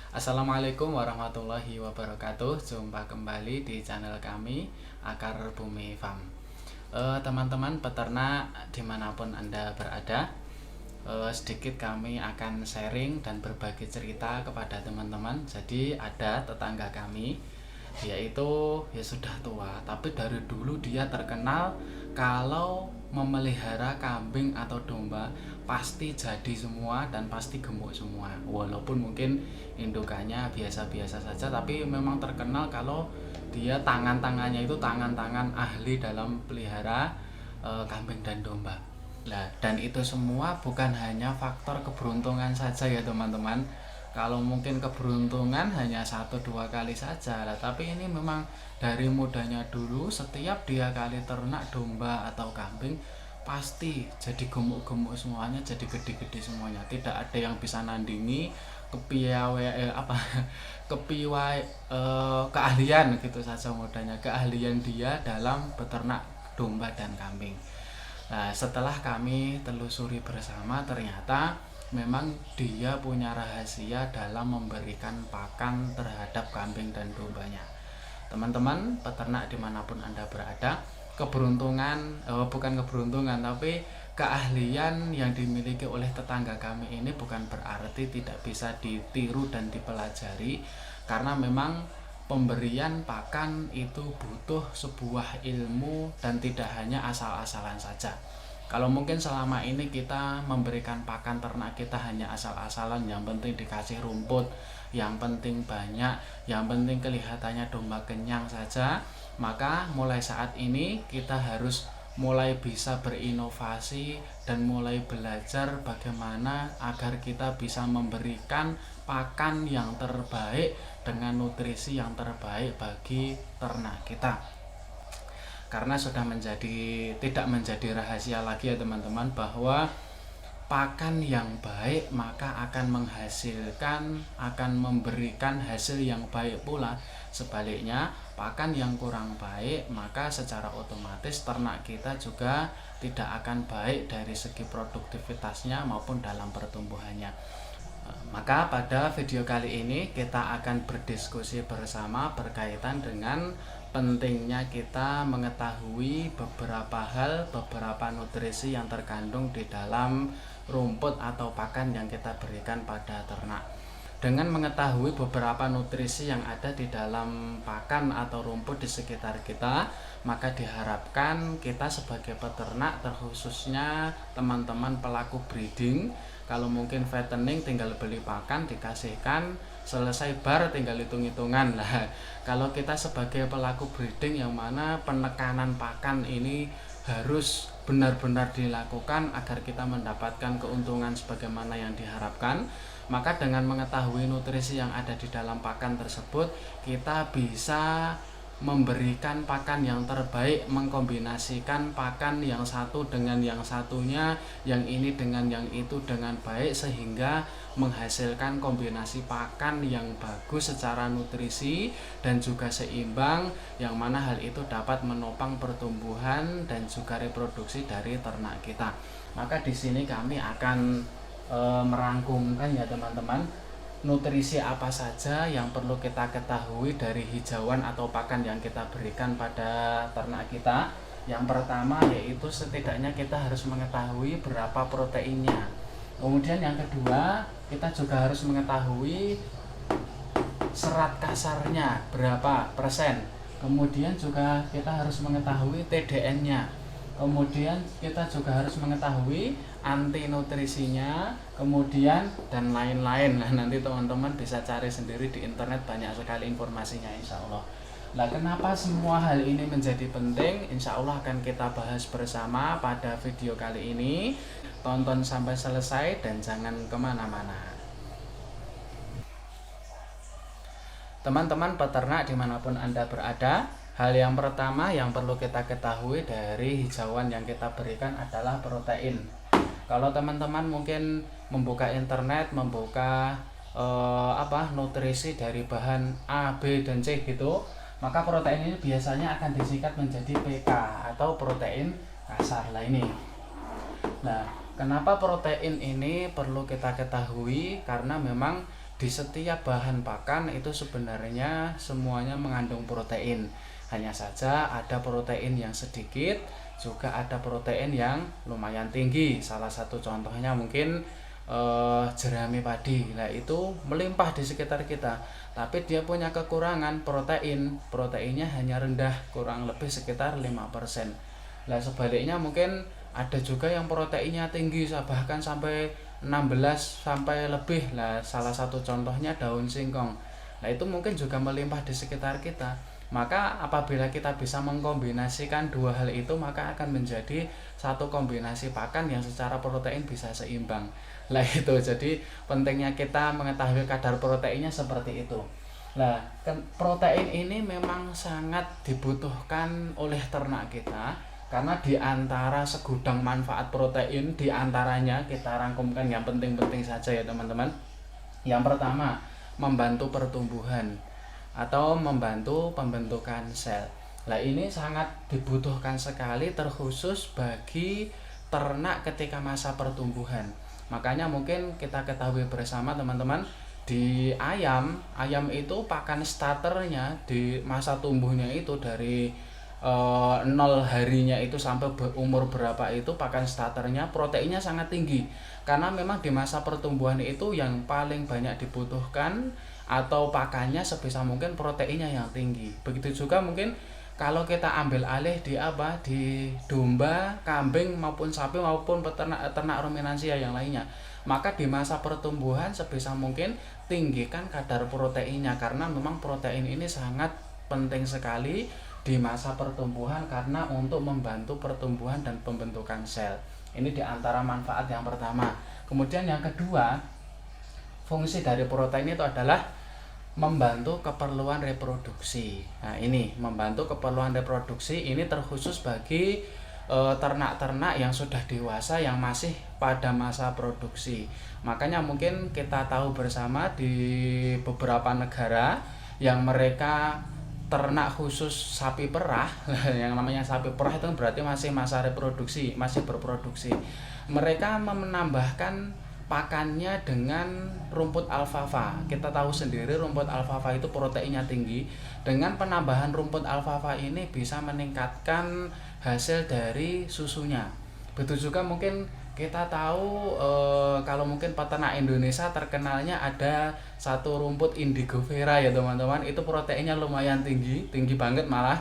Assalamualaikum warahmatullahi wabarakatuh. Jumpa kembali di channel kami Akar Bumi Farm. Teman-teman peternak dimanapun Anda berada, sedikit kami akan sharing dan berbagi cerita kepada teman-teman. Jadi ada tetangga kami, dia itu ya sudah tua, tapi dari dulu dia terkenal kalau memelihara kambing atau domba pasti jadi semua dan pasti gemuk semua. Walaupun mungkin indukannya biasa-biasa saja, tapi memang terkenal kalau dia tangan-tangannya itu tangan-tangan ahli dalam pelihara kambing dan domba. Nah, dan itu semua bukan hanya faktor keberuntungan saja ya teman-teman. Kalau mungkin keberuntungan hanya 1-2 kali saja lah, tapi ini memang dari mudanya dulu setiap dia kali ternak domba atau kambing pasti jadi gemuk-gemuk semuanya, jadi gede-gede semuanya. Tidak ada yang bisa nandingi keahlian gitu saja mudanya, keahlian dia dalam beternak domba dan kambing. Nah, setelah kami telusuri bersama, ternyata memang dia punya rahasia dalam memberikan pakan terhadap kambing dan dombanya. Teman-teman peternak dimanapun Anda berada, bukan keberuntungan, tapi keahlian yang dimiliki oleh tetangga kami ini bukan berarti tidak bisa ditiru dan dipelajari, karena memang pemberian pakan itu butuh sebuah ilmu dan tidak hanya asal-asalan saja. Kalau mungkin selama ini kita memberikan pakan ternak kita hanya asal-asalan, yang penting dikasih rumput, yang penting banyak, yang penting kelihatannya domba kenyang saja, maka mulai saat ini kita harus mulai bisa berinovasi dan mulai belajar bagaimana agar kita bisa memberikan pakan yang terbaik dengan nutrisi yang terbaik bagi ternak kita. Karena sudah tidak menjadi rahasia lagi ya teman-teman, bahwa pakan yang baik maka akan memberikan hasil yang baik pula. Sebaliknya, pakan yang kurang baik maka secara otomatis ternak kita juga tidak akan baik dari segi produktivitasnya maupun dalam pertumbuhannya. Maka pada video kali ini kita akan berdiskusi bersama berkaitan dengan pentingnya kita mengetahui beberapa hal, beberapa nutrisi yang terkandung di dalam rumput atau pakan yang kita berikan pada ternak. Dengan mengetahui beberapa nutrisi yang ada di dalam pakan atau rumput di sekitar kita, maka diharapkan kita sebagai peternak, terkhususnya teman-teman pelaku breeding, kalau mungkin fattening tinggal beli pakan dikasihkan, selesai bar tinggal hitung-hitungan lah. Kalau kita sebagai pelaku breeding yang mana penekanan pakan ini harus benar-benar dilakukan agar kita mendapatkan keuntungan sebagaimana yang diharapkan, maka dengan mengetahui nutrisi yang ada di dalam pakan tersebut, kita bisa memberikan pakan yang terbaik, mengkombinasikan pakan yang satu dengan yang satunya, yang ini dengan yang itu dengan baik, sehingga menghasilkan kombinasi pakan yang bagus secara nutrisi dan juga seimbang, yang mana hal itu dapat menopang pertumbuhan dan juga reproduksi dari ternak kita. Maka di sini kami akan merangkumkan ya teman-teman, nutrisi apa saja yang perlu kita ketahui dari hijauan atau pakan yang kita berikan pada ternak kita. Yang pertama yaitu setidaknya kita harus mengetahui berapa proteinnya. Kemudian yang kedua, kita juga harus mengetahui serat kasarnya berapa persen. Kemudian juga kita harus mengetahui TDN-nya. Kemudian kita juga harus mengetahui anti nutrisinya, kemudian dan lain-lain. Nah, nanti teman-teman bisa cari sendiri di internet, banyak sekali informasinya insya Allah. Nah, kenapa semua hal ini menjadi penting? Insya Allah akan kita bahas bersama pada video kali ini. Tonton sampai selesai dan jangan kemana-mana. Teman-teman peternak dimanapun Anda berada, hal yang pertama yang perlu kita ketahui dari hijauan yang kita berikan adalah protein. Kalau teman-teman mungkin membuka internet, membuka nutrisi dari bahan A, B, dan C gitu, maka protein ini biasanya akan disingkat menjadi PK atau protein kasar lah ini. Nah, kenapa protein ini perlu kita ketahui? Karena memang di setiap bahan pakan itu sebenarnya semuanya mengandung protein. Hanya saja ada protein yang sedikit, juga ada protein yang lumayan tinggi. Salah satu contohnya mungkin jerami padi. Nah, itu melimpah di sekitar kita. Tapi dia punya kekurangan proteinnya hanya rendah, kurang lebih sekitar 5%. Nah, sebaliknya mungkin ada juga yang proteinnya tinggi bahkan sampai 16 sampai lebih. Lah, salah satu contohnya daun singkong. Nah, itu mungkin juga melimpah di sekitar kita. Maka apabila kita bisa mengkombinasikan dua hal itu, maka akan menjadi satu kombinasi pakan yang secara protein bisa seimbang. Lah, itu jadi pentingnya kita mengetahui kadar proteinnya seperti itu. Nah, protein ini memang sangat dibutuhkan oleh ternak kita. Karena di antara segudang manfaat protein, di antaranya kita rangkumkan yang penting-penting saja ya teman-teman. Yang pertama, membantu pertumbuhan atau membantu pembentukan sel. Nah, ini sangat dibutuhkan sekali, terkhusus bagi ternak ketika masa pertumbuhan. Makanya mungkin kita ketahui bersama teman-teman, di ayam itu pakan starternya di masa tumbuhnya itu dari 0 harinya itu sampai umur berapa itu pakan starternya proteinnya sangat tinggi, karena memang di masa pertumbuhan itu yang paling banyak dibutuhkan atau pakannya sebisa mungkin proteinnya yang tinggi. Begitu juga mungkin kalau kita ambil alih di domba, kambing maupun sapi maupun ternak ruminansia yang lainnya, maka di masa pertumbuhan sebisa mungkin tinggikan kadar proteinnya, karena memang protein ini sangat penting sekali di masa pertumbuhan karena untuk membantu pertumbuhan dan pembentukan sel. Ini diantara manfaat yang pertama. Kemudian yang kedua, fungsi dari protein itu adalah membantu keperluan reproduksi. Nah, ini membantu keperluan reproduksi ini terkhusus bagi ternak-ternak yang sudah dewasa yang masih pada masa produksi. Makanya mungkin kita tahu bersama di beberapa negara yang mereka ternak khusus sapi perah. Yang namanya sapi perah itu berarti masih masa reproduksi, masih berproduksi. Mereka menambahkan pakannya dengan rumput alfalfa. Kita tahu sendiri rumput alfalfa itu proteinnya tinggi. Dengan penambahan rumput alfalfa ini bisa meningkatkan hasil dari susunya. Betul juga mungkin kita tahu kalau mungkin peternak Indonesia terkenalnya ada satu rumput indigo vera ya teman-teman. Itu proteinnya lumayan tinggi banget malah.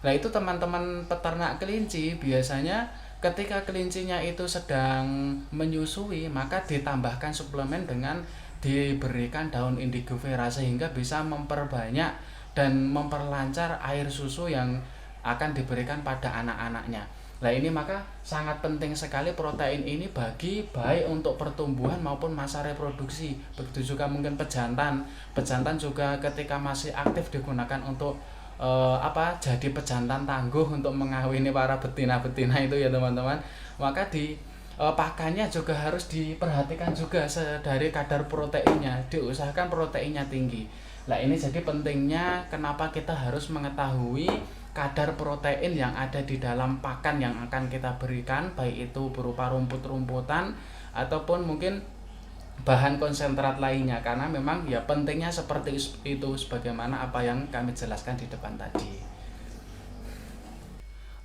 Nah, itu teman-teman peternak kelinci biasanya ketika kelincinya itu sedang menyusui, maka ditambahkan suplemen dengan diberikan daun indigo vera sehingga bisa memperbanyak dan memperlancar air susu yang akan diberikan pada anak-anaknya. Nah, ini maka sangat penting sekali protein ini baik untuk pertumbuhan maupun masa reproduksi. Begitu juga mungkin pejantan juga ketika masih aktif digunakan untuk jadi pejantan tangguh untuk mengawini para betina-betina itu ya teman-teman. Maka di pakannya juga harus diperhatikan juga dari kadar proteinnya, diusahakan proteinnya tinggi. Nah, ini jadi pentingnya kenapa kita harus mengetahui kadar protein yang ada di dalam pakan yang akan kita berikan, baik itu berupa rumput-rumputan ataupun mungkin bahan konsentrat lainnya, karena memang ya pentingnya seperti itu sebagaimana apa yang kami jelaskan di depan tadi.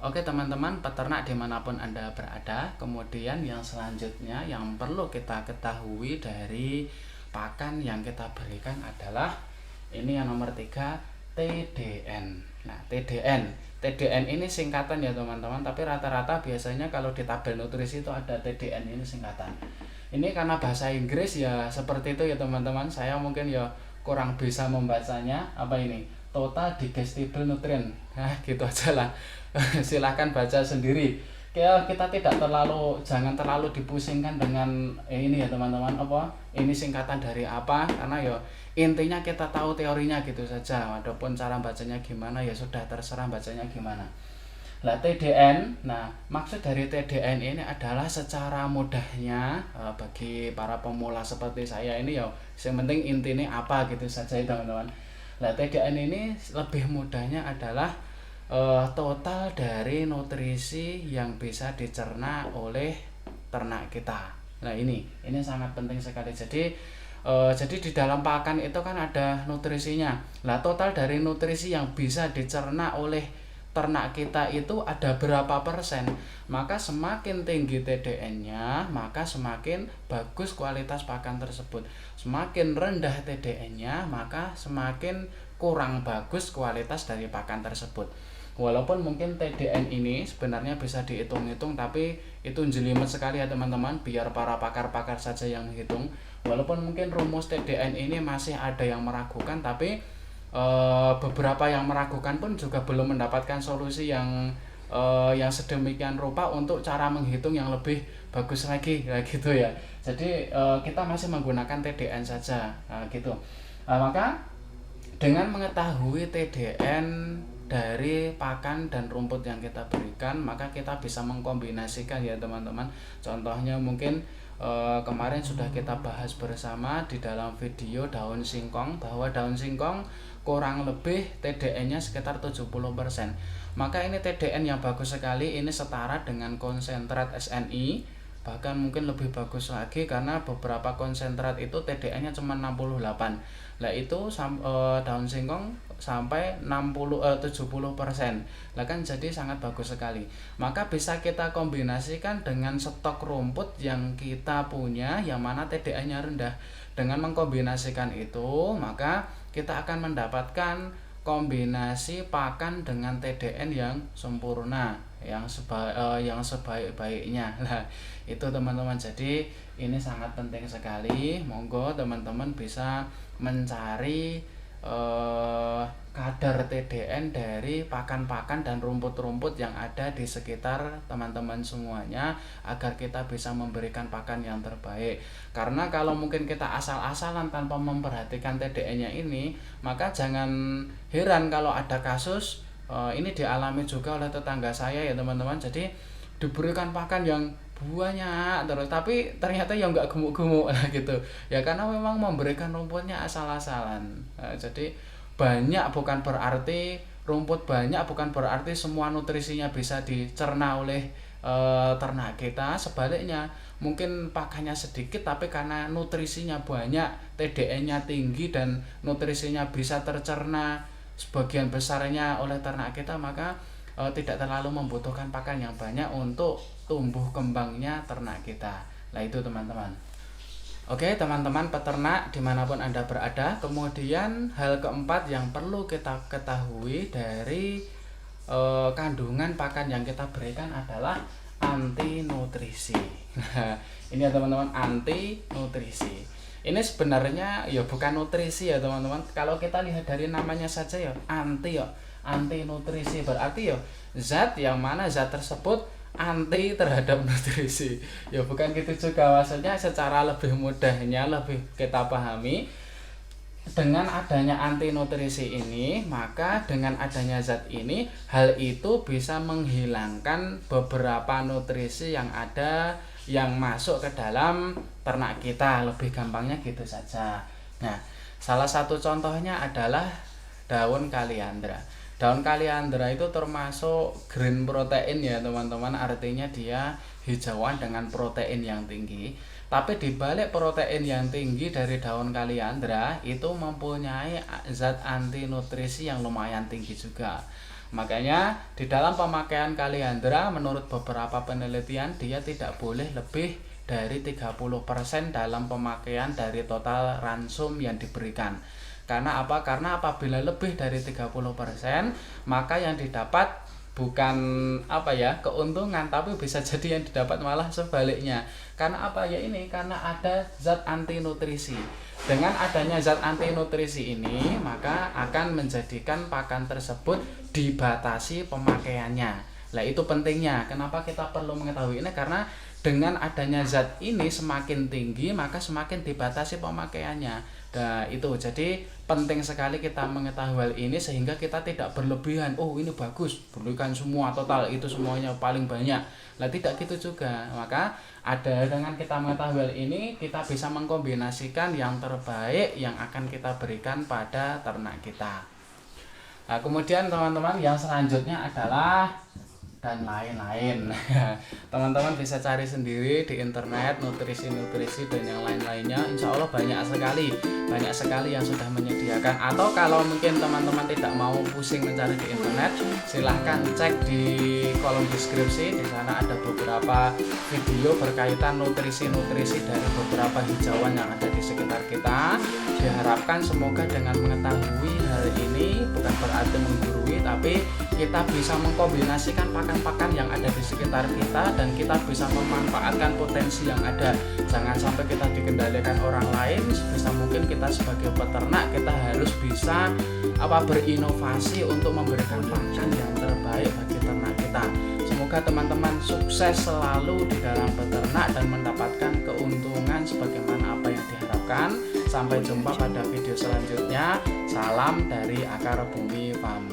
Oke teman-teman peternak dimanapun Anda berada, kemudian yang selanjutnya yang perlu kita ketahui dari pakan yang kita berikan adalah ini yang nomor 3, TDN. Nah, TDN ini singkatan ya teman-teman, tapi rata-rata biasanya kalau di tabel nutrisi itu ada TDN ini singkatan. Ini karena bahasa Inggris ya seperti itu ya teman-teman. Saya mungkin ya kurang bisa membacanya. Apa ini? Total Digestible Nutrient. Nah, gitu aja lah. Silahkan baca sendiri. Kita jangan terlalu dipusingkan dengan ini ya teman-teman, apa ini singkatan dari apa, karena ya intinya kita tahu teorinya gitu saja. Adapun cara bacanya gimana ya sudah terserah bacanya gimana. Nah, TDN, maksud dari TDN ini adalah secara mudahnya bagi para pemula seperti saya ini ya, yang penting intinya apa gitu saja teman-teman. Nah, TDN ini lebih mudahnya adalah total dari nutrisi yang bisa dicerna oleh ternak kita. Nah, ini sangat penting sekali. Jadi Jadi di dalam pakan itu kan ada nutrisinya. Lah total dari nutrisi yang bisa dicerna oleh ternak kita itu ada berapa persen. Maka semakin tinggi TDN-nya, maka semakin bagus kualitas pakan tersebut. Semakin rendah TDN-nya, maka semakin kurang bagus kualitas dari pakan tersebut. Walaupun mungkin TDN ini sebenarnya bisa dihitung-hitung, tapi itu jelimet sekali ya teman-teman, biar para pakar-pakar saja yang hitung. Walaupun mungkin rumus TDN ini masih ada yang meragukan, tapi beberapa yang meragukan pun juga belum mendapatkan solusi yang sedemikian rupa untuk cara menghitung yang lebih bagus lagi, gitu ya. Jadi kita masih menggunakan TDN saja, gitu. Maka dengan mengetahui TDN dari pakan dan rumput yang kita berikan, maka kita bisa mengkombinasikan ya teman-teman. Contohnya mungkin kemarin sudah kita bahas bersama di dalam video daun singkong, bahwa daun singkong kurang lebih TDN-nya sekitar 70%. Maka ini TDN yang bagus sekali, ini setara dengan konsentrat SNI, bahkan mungkin lebih bagus lagi karena beberapa konsentrat itu TDN-nya cuma 68. Lah itu daun singkong sampai 70%. Lah kan jadi sangat bagus sekali. Maka bisa kita kombinasikan dengan stok rumput yang kita punya yang mana TDN-nya rendah. Dengan mengkombinasikan itu, maka kita akan mendapatkan kombinasi pakan dengan TDN yang sempurna, yang sebaik-baiknya. Nah, itu teman-teman. Jadi ini sangat penting sekali. Monggo teman-teman bisa mencari kadar TDN dari pakan-pakan dan rumput-rumput yang ada di sekitar teman-teman semuanya, agar kita bisa memberikan pakan yang terbaik. Karena kalau mungkin kita asal-asalan tanpa memperhatikan TDN-nya ini, maka jangan heran kalau ada kasus ini dialami juga oleh tetangga saya ya teman-teman. Jadi diberikan pakan yang banyak terus tapi ternyata ya nggak gemuk-gemuk gitu ya, karena memang memberikan rumputnya asal-asalan. Jadi banyak bukan berarti rumput banyak bukan berarti semua nutrisinya bisa dicerna oleh ternak kita. Sebaliknya, mungkin pakannya sedikit tapi karena nutrisinya banyak, TDN-nya tinggi dan nutrisinya bisa tercerna sebagian besarnya oleh ternak kita, maka tidak terlalu membutuhkan pakan yang banyak untuk tumbuh kembangnya ternak kita. Nah itu teman-teman. Oke teman-teman peternak dimanapun Anda berada, kemudian hal keempat yang perlu kita ketahui dari kandungan pakan yang kita berikan adalah anti nutrisi. Nah ini ya teman-teman, anti nutrisi. Ini sebenarnya ya bukan nutrisi ya teman-teman. Kalau kita lihat dari namanya saja ya anti nutrisi, berarti ya zat yang mana zat tersebut anti terhadap nutrisi. Ya bukan gitu juga, maksudnya secara lebih mudahnya lebih kita pahami, dengan adanya anti nutrisi ini, maka dengan adanya zat ini, hal itu bisa menghilangkan beberapa nutrisi yang ada yang masuk ke dalam ternak kita. Lebih gampangnya gitu saja. Nah, salah satu contohnya adalah daun kaliandra. Daun kaliandra itu termasuk green protein ya teman-teman, artinya dia hijauan dengan protein yang tinggi. Tapi di balik protein yang tinggi dari daun kaliandra itu mempunyai zat anti nutrisi yang lumayan tinggi juga. Makanya di dalam pemakaian kaliandra menurut beberapa penelitian dia tidak boleh lebih dari 30% dalam pemakaian dari total ransum yang diberikan. Karena apa? Karena apabila lebih dari 30%, maka yang didapat bukan keuntungan, tapi bisa jadi yang didapat malah sebaliknya. Karena apa ya ini? Karena ada zat anti nutrisi. Dengan adanya zat anti nutrisi ini, maka akan menjadikan pakan tersebut dibatasi pemakaiannya. Lah itu pentingnya. Kenapa kita perlu mengetahui ini? Karena dengan adanya zat ini semakin tinggi, maka semakin dibatasi pemakaiannya. Nah itu jadi penting sekali kita mengetahui hal ini sehingga kita tidak berlebihan. Oh ini bagus, berikan semua total itu semuanya paling banyak. Nah tidak gitu juga. Maka dengan kita mengetahui hal ini, kita bisa mengkombinasikan yang terbaik yang akan kita berikan pada ternak kita. Nah kemudian teman-teman yang selanjutnya adalah dan lain-lain. Teman-teman bisa cari sendiri di internet nutrisi-nutrisi dan yang lain-lainnya. Insya Allah banyak sekali yang sudah menyediakan. Atau kalau mungkin teman-teman tidak mau pusing mencari di internet, silahkan cek di kolom deskripsi. Di sana ada beberapa video berkaitan nutrisi-nutrisi dari beberapa hijauan yang ada di sekitar kita. Diharapkan semoga dengan mengetahui hal ini bukan berarti menggurui, tapi kita bisa mengkombinasikan pakan-pakan yang ada di sekitar kita dan kita bisa memanfaatkan potensi yang ada. Jangan sampai kita dikendalikan orang lain. Sebisa mungkin kita sebagai peternak kita harus bisa berinovasi untuk memberikan pakan yang terbaik bagi ternak kita. Semoga teman-teman sukses selalu di dalam beternak dan mendapatkan keuntungan sebagaimana apa yang diharapkan. Sampai jumpa pada video selanjutnya. Salam dari Akar Bumi Farm.